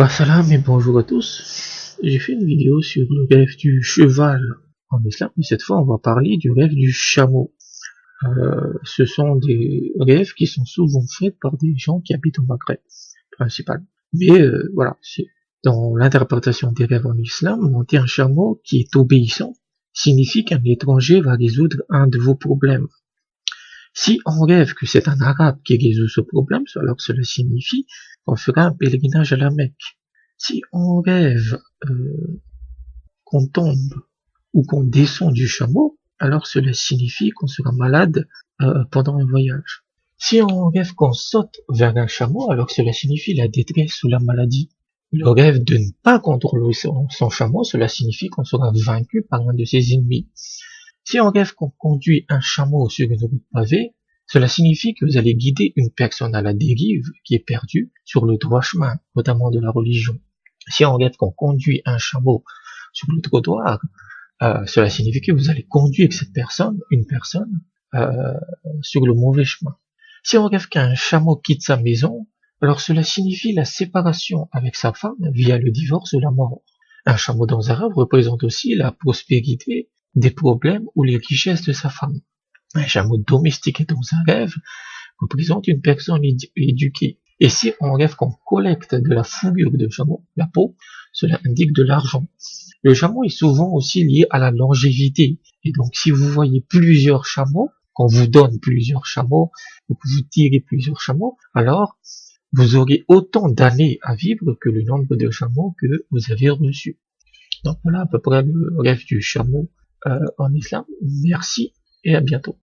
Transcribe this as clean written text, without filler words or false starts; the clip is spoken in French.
Salam et bonjour à tous. J'ai fait une vidéo sur le rêve du cheval en islam, mais cette fois on va parler du rêve du chameau. Ce sont des rêves qui sont souvent faits par des gens qui habitent au Maghreb, principalement. Mais voilà, c'est dans l'interprétation des rêves en islam, monter un chameau qui est obéissant signifie qu'un étranger va résoudre un de vos problèmes. Si on rêve que c'est un arabe qui résout ce problème, alors cela signifie qu'on fera un pèlerinage à la Mecque. Si on rêve qu'on tombe ou qu'on descend du chameau, alors cela signifie qu'on sera malade pendant un voyage. Si on rêve qu'on saute vers un chameau, alors cela signifie la détresse ou la maladie. Le rêve de ne pas contrôler son chameau, cela signifie qu'on sera vaincu par un de ses ennemis. Si on rêve qu'on conduit un chameau sur une route pavée, cela signifie que vous allez guider une personne à la dérive qui est perdue sur le droit chemin, notamment de la religion. Si on rêve qu'on conduit un chameau sur le trottoir, cela signifie que vous allez conduire cette personne, sur le mauvais chemin. Si on rêve qu'un chameau quitte sa maison, alors cela signifie la séparation avec sa femme via le divorce ou la mort. Un chameau dans un rêve représente aussi la prospérité, des problèmes ou les richesses de sa femme. Un chameau domestiqué dans un rêve représente une personne éduquée. Et si on rêve qu'on collecte de la fourrure de chameau, la peau, cela indique de l'argent. Le chameau est souvent aussi lié à la longévité. Et donc si vous voyez plusieurs chameaux, qu'on vous donne plusieurs chameaux, ou que vous tirez plusieurs chameaux, alors vous aurez autant d'années à vivre que le nombre de chameaux que vous avez reçus. Donc voilà à peu près le rêve du chameau en islam. Merci et à bientôt.